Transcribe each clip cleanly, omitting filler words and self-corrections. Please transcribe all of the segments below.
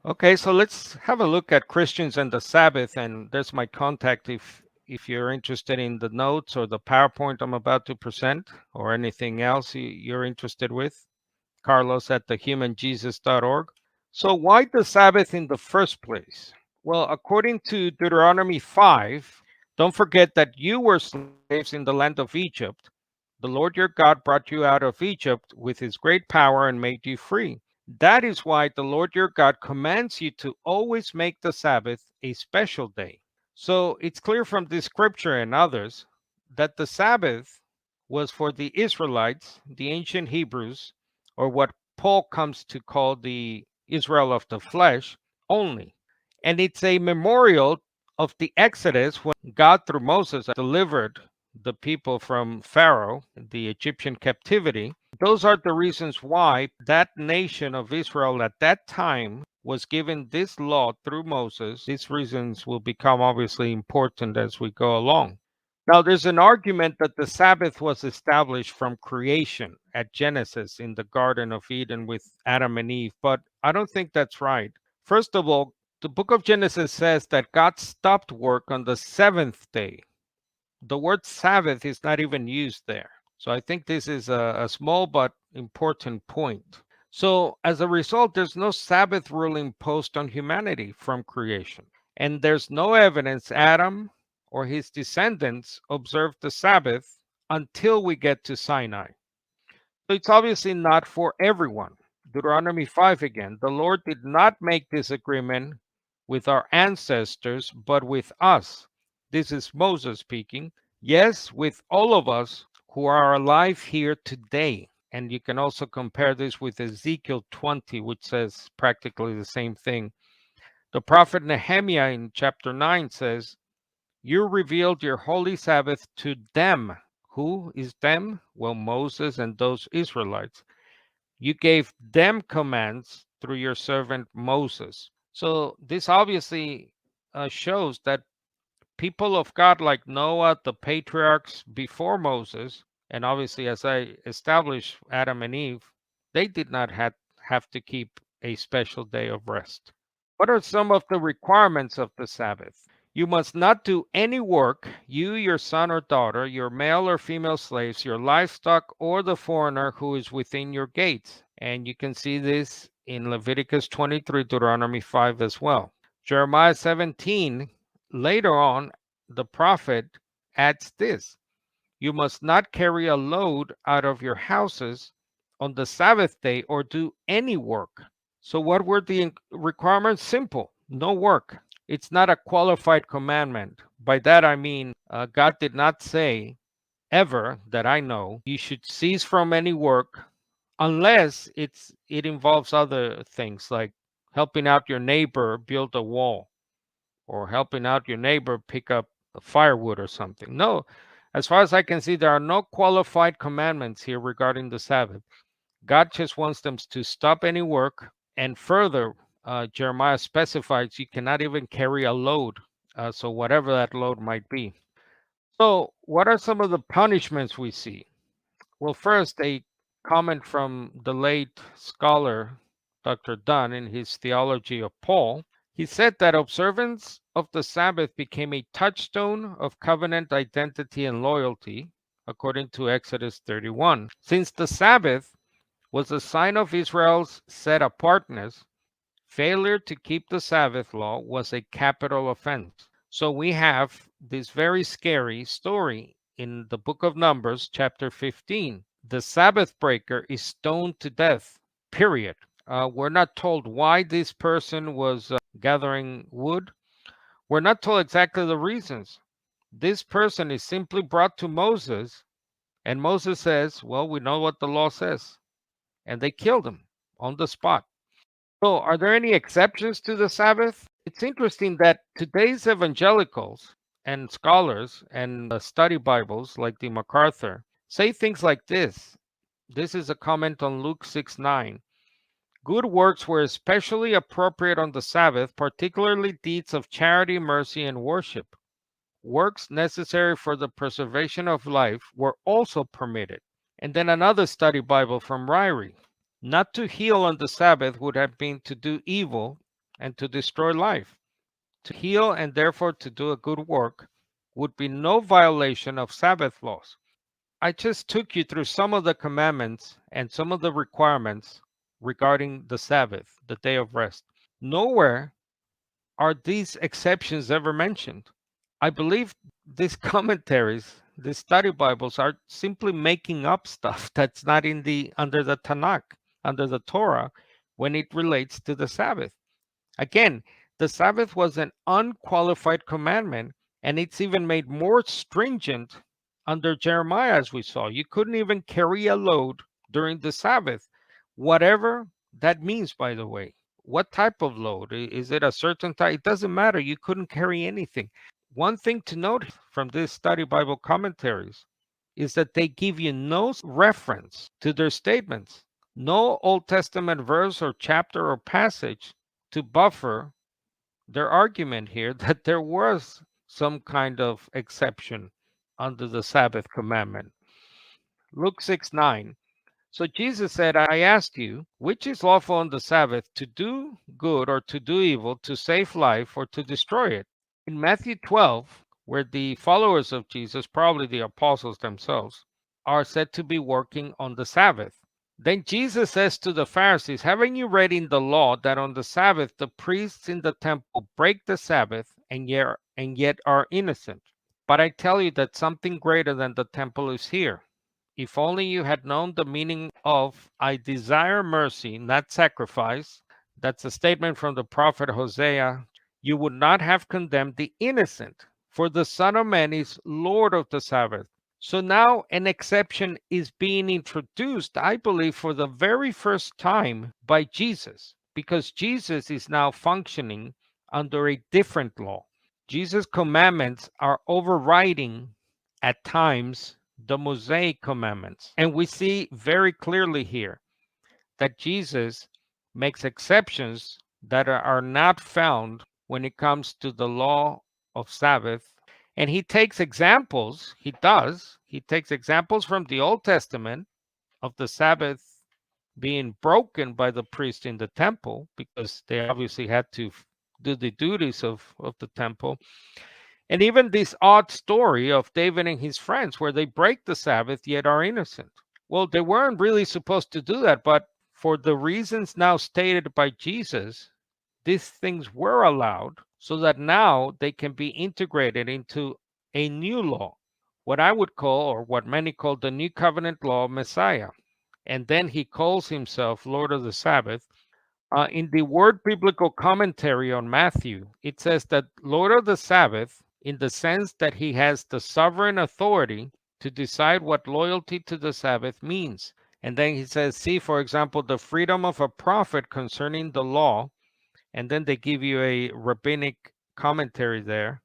Okay, so let's have a look at Christians and the Sabbath, and there's my contact if you're interested in the notes or the PowerPoint I'm about to present, or anything else you're interested with. Carlos at thehumanjesus.org. So why the Sabbath in the first place? Well, according to Deuteronomy 5, don't forget that you were slaves in the land of Egypt. The Lord your God brought you out of Egypt with his great power and made you free. That is why the Lord your God commands you to always make the Sabbath a special day. So it's clear from this scripture and others that the Sabbath was for the Israelites, the ancient Hebrews, or what Paul comes to call the Israel of the flesh only. And it's a memorial of the Exodus when God, through Moses, delivered the people from Pharaoh, the Egyptian captivity. Those are the reasons why that nation of Israel at that time was given this law through Moses. These reasons will become obviously important as we go along. Now, there's an argument that the Sabbath was established from creation at Genesis in the Garden of Eden with Adam and Eve, but I don't think that's right. First of all, the book of Genesis says that God stopped work on the seventh day. The word Sabbath is not even used there. So I think this is a small but important point. So as a result, there's no Sabbath rule imposed on humanity from creation. And there's no evidence Adam or his descendants observed the Sabbath until we get to Sinai. So it's obviously not for everyone. Deuteronomy 5 again. The Lord did not make this agreement with our ancestors, but with us. This is Moses speaking. Yes, with all of us who are alive here today. And you can also compare this with Ezekiel 20, which says practically the same thing. The prophet Nehemiah in chapter 9 says, you revealed your holy Sabbath to them. Who is them? Well, Moses and those Israelites. You gave them commands through your servant Moses. So this obviously shows that people of God like Noah, the patriarchs before Moses, and obviously as I established Adam and Eve, they did not have to keep a special day of rest. What are some of the requirements of the Sabbath? You must not do any work, you, your son or daughter, your male or female slaves, your livestock, or the foreigner who is within your gates. And you can see this in Leviticus 23, Deuteronomy 5 as well. Jeremiah 17, later on, the prophet adds this: you must not carry a load out of your houses on the Sabbath day or do any work. So, what were the requirements? Simple: no work. It's not a qualified commandment. By that I mean, God did not say ever that I know you should cease from any work unless it involves other things like helping out your neighbor build a wall or helping out your neighbor pick up firewood or something. No, as far as I can see, there are no qualified commandments here regarding the Sabbath. God just wants them to stop any work. And further, Jeremiah specifies you cannot even carry a load. So, whatever that load might be. So, what are some of the punishments we see? Well, first, a comment from the late scholar Dr. Dunn in his Theology of Paul. He said that observance of the Sabbath became a touchstone of covenant identity and loyalty, according to Exodus 31. Since the Sabbath was a sign of Israel's set apartness, failure to keep the Sabbath law was a capital offense. So we have this very scary story in the book of Numbers, chapter 15. The Sabbath breaker is stoned to death, period. We're not told why this person was gathering wood. We're not told exactly the reasons. This person is simply brought to Moses, and Moses says, well, we know what the law says. And they killed him on the spot. So, are there any exceptions to the Sabbath? It's interesting that today's evangelicals and scholars and study Bibles like the MacArthur say things like this. This is a comment on Luke 6:9. Good works were especially appropriate on the Sabbath, particularly deeds of charity, mercy, and worship. Works necessary for the preservation of life were also permitted. And then another study Bible from Ryrie. Not to heal on the Sabbath would have been to do evil, and to destroy life. To heal and therefore to do a good work would be no violation of Sabbath laws. I just took you through some of the commandments and some of the requirements regarding the Sabbath, the day of rest. Nowhere are these exceptions ever mentioned. I believe these commentaries, these study Bibles, are simply making up stuff that's not in the under the Tanakh, under the Torah, when it relates to the Sabbath. Again, the Sabbath was an unqualified commandment, and it's even made more stringent under Jeremiah, as we saw. You couldn't even carry a load during the Sabbath, whatever that means, by the way. What type of load? Is it a certain type? It doesn't matter. You couldn't carry anything. One thing to note from this study Bible commentaries is that they give you no reference to their statements, no Old Testament verse or chapter or passage to buffer their argument here that there was some kind of exception under the Sabbath commandment. Luke 6:9. So Jesus said, I asked you, which is lawful on the Sabbath, to do good or to do evil, to save life or to destroy it? In Matthew 12, where the followers of Jesus, probably the apostles themselves, are said to be working on the Sabbath. Then Jesus says to the Pharisees, haven't you read in the law that on the Sabbath the priests in the temple break the Sabbath and yet are innocent? But I tell you that something greater than the temple is here. If only you had known the meaning of I desire mercy, not sacrifice. That's a statement from the prophet Hosea. You would not have condemned the innocent, for the Son of Man is Lord of the Sabbath. So now an exception is being introduced, I believe, for the very first time by Jesus, because Jesus is now functioning under a different law. Jesus' commandments are overriding at times the Mosaic commandments. And we see very clearly here that Jesus makes exceptions that are not found when it comes to the law of Sabbath. And he takes examples, he takes examples from the Old Testament of the Sabbath being broken by the priest in the temple, because they obviously had to do the duties of the temple. And even this odd story of David and his friends, where they break the Sabbath yet are innocent. Well, they weren't really supposed to do that, but for the reasons now stated by Jesus, these things were allowed so that now they can be integrated into a new law, what I would call, or what many call, the New Covenant law of Messiah. And then he calls himself Lord of the Sabbath. In the Word Biblical Commentary on Matthew, it says that Lord of the Sabbath, in the sense that he has the sovereign authority to decide what loyalty to the Sabbath means. And then he says, see, for example, the freedom of a prophet concerning the law. And then they give you a rabbinic commentary there.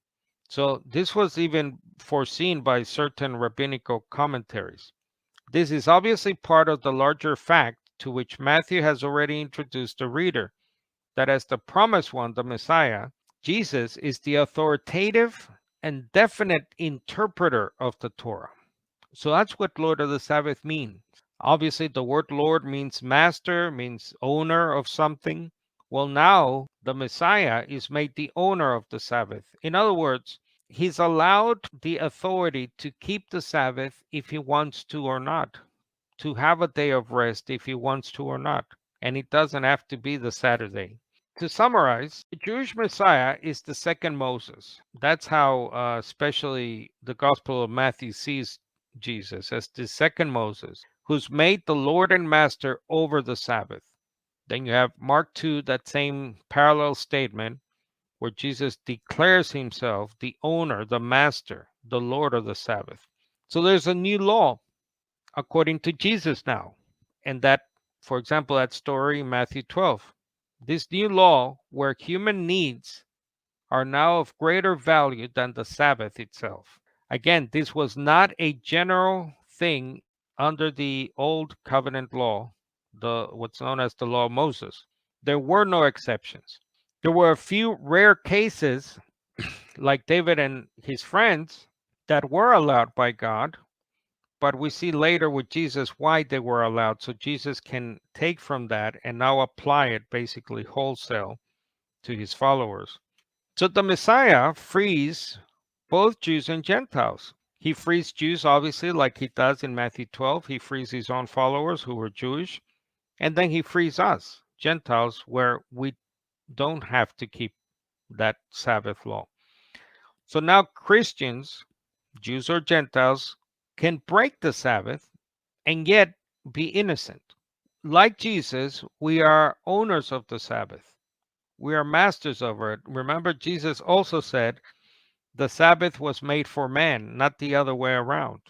So this was even foreseen by certain rabbinical commentaries. This is obviously part of the larger fact to which Matthew has already introduced the reader, that as the promised one, the Messiah, Jesus is the authoritative and definite interpreter of the Torah. So that's what Lord of the Sabbath means. Obviously, the word Lord means master, means owner of something. Well, now the Messiah is made the owner of the Sabbath. In other words, he's allowed the authority to keep the Sabbath if he wants to or not, to have a day of rest if he wants to or not. And it doesn't have to be the Saturday. To summarize, the Jewish Messiah is the second Moses. That's how, especially the Gospel of Matthew sees Jesus, as the second Moses, who's made the Lord and Master over the Sabbath. Then you have Mark 2, that same parallel statement where Jesus declares himself the owner, the master, the Lord of the Sabbath. So there's a new law according to Jesus now. And that, for example, that story in Matthew 12. This new law, where human needs are now of greater value than the Sabbath itself. Again, this was not a general thing under the old covenant law, the what's known as the law of Moses. There were no exceptions. There were a few rare cases, like David and his friends, that were allowed by God, but we see later with Jesus why they were allowed. So Jesus can take from that and now apply it basically wholesale to his followers. So the Messiah frees both Jews and Gentiles. He frees Jews, obviously, like he does in Matthew 12. He frees his own followers who were Jewish. And then he frees us, Gentiles, where we don't have to keep that Sabbath law. So now Christians, Jews or Gentiles, can break the Sabbath and yet be innocent. Like Jesus, we are owners of the Sabbath. We are masters over it. Remember, Jesus also said the Sabbath was made for man, not the other way around.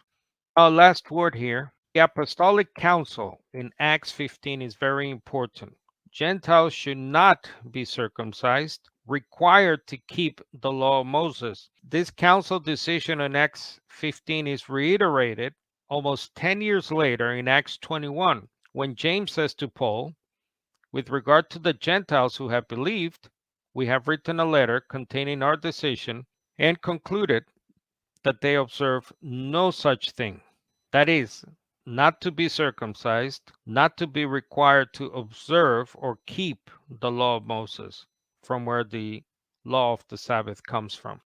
Our last word here. The Apostolic Council in Acts 15 is very important. Gentiles should not be circumcised, required to keep the law of Moses. This council decision in Acts 15 is reiterated almost 10 years later in Acts 21, when James says to Paul, with regard to the Gentiles who have believed, we have written a letter containing our decision and concluded that they observe no such thing. That is, not to be circumcised, not to be required to observe or keep the law of Moses, from where the law of the Sabbath comes from.